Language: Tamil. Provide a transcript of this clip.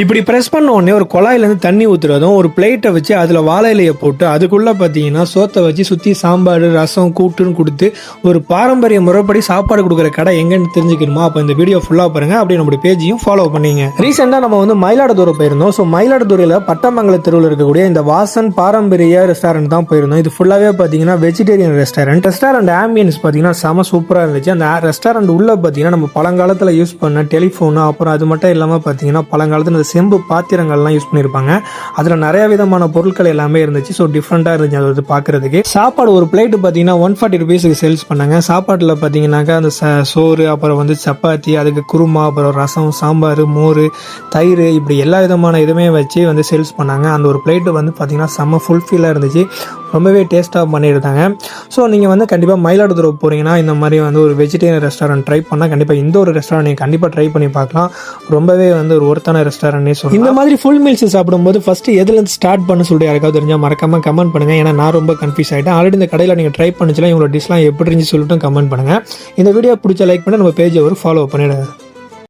இப்படி ப்ரெஸ் பண்ண உடனே ஒரு குழாயிலேருந்து தண்ணி ஊற்றுறதும் ஒரு பிளேட்டை வச்சு அதில் வாழை இலையை போட்டு அதுக்குள்ளே பார்த்தீங்கன்னா சோத்தை வச்சு சுற்றி சாம்பார் ரசம் கூட்டுன்னு கொடுத்து ஒரு பாரம்பரிய முறைப்படி சாப்பாடு கொடுக்குற கடை எங்கன்னு தெரிஞ்சுக்கணுமா? அப்போ இந்த வீடியோ ஃபுல்லாக பாருங்கள். அப்படியே நம்மளுடைய பேஜையும் ஃபாலோ பண்ணிங்க. ரீசெண்டாக நம்ம வந்து மயிலாடுதுறை போயிருந்தோம். ஸோ மயிலாடுதுறையில் பட்டமங்கல தெருவில் இருக்கக்கூடிய இந்த வாசன் பாரம்பரிய ரெஸ்டாரண்ட் தான் போயிருந்தோம். இது ஃபுல்லாகவே பார்த்தீங்கன்னா வெஜிடேரியன் ரெஸ்டாரண்ட் ஆம்பியன்ஸ் பார்த்தீங்கன்னா செம சூப்பராக இருந்துச்சு. அந்த ரெஸ்டாரண்ட் உள்ளே பார்த்தீங்கன்னா நம்ம பழங்காலத்தில் யூஸ் பண்ண டெலிஃபோனு, அப்புறம் அது மட்டும் இல்லாமல் பார்த்தீங்கன்னா பழங்காலத்தில் செம்பு பாத்திரங்கள்லாம் யூஸ் பண்ணியிருப்பாங்க. அதில் நிறைய விதமான பொருட்கள் எல்லாமே இருந்துச்சு. ஸோ டிஃப்ரெண்ட்டாக இருந்துச்சு அது பார்க்குறதுக்கு. சாப்பாடு ஒரு பிளேட்டு பார்த்தீங்கன்னா 140 ரூபீஸுக்கு சேல்ஸ் பண்ணாங்க. சாப்பாட்டில் பார்த்தீங்கன்னாக்கா அந்த சோறு, அப்புறம் வந்து சப்பாத்தி, அதுக்கு குருமா, அப்புறம் ரசம், சாம்பார், மோர், தயிர், இப்படி எல்லா விதமான இதுவுமே வச்சு வந்து சேல்ஸ் பண்ணாங்க. அந்த ஒரு பிளேட்டு வந்து பார்த்தீங்கன்னா செம்ம ஃபுல்ஃபில்லாக இருந்துச்சு. ரொம்பவே டேஸ்ட்டாக பண்ணியிருந்தாங்க. ஸோ நீங்கள் வந்து கண்டிப்பாக மயிலாடுதுறை போகிறீங்கன்னா இந்த மாதிரி வந்து ஒரு வெஜிடேரியன் ரெஸ்டாரண்ட் ட்ரை பண்ணால் கண்டிப்பாக இந்த ஒரு ரெஸ்டாரண்ட் நீங்கள் கண்டிப்பாக ட்ரை பண்ணி பார்க்கலாம். ரொம்பவே வந்து ஒரு ஒருத்தான ரெஸ்டாரண்ட்னே சொல்லலாம். இந்த மாதிரி ஃபுல் மீல்ஸ் சாப்பிடும்போது ஃபஸ்ட்டு எதுலேருந்து ஸ்டார்ட் பண்ண சொல்லிட்டு யாருக்காவது தெரிஞ்சால் மறக்காமல் கமெண்ட் பண்ணுங்கள். ஏன்னா நான் ரொம்ப கன்ஃபியூஸ் ஆகிட்டேன். ஆல்ரெடி இந்த கடையில் நீங்கள் ட்ரை பண்ணிச்சுலாம் இவங்களோட டிஷ்லாம் எப்படி இருந்துச்சு சொல்லிட்டு கமெண்ட் பண்ணுங்கள். இந்த வீடியோ பிடிச்ச லைக் பண்ணி நம்ம பேஜை ஒரு ஃபாலோ பண்ணிவிடுங்க.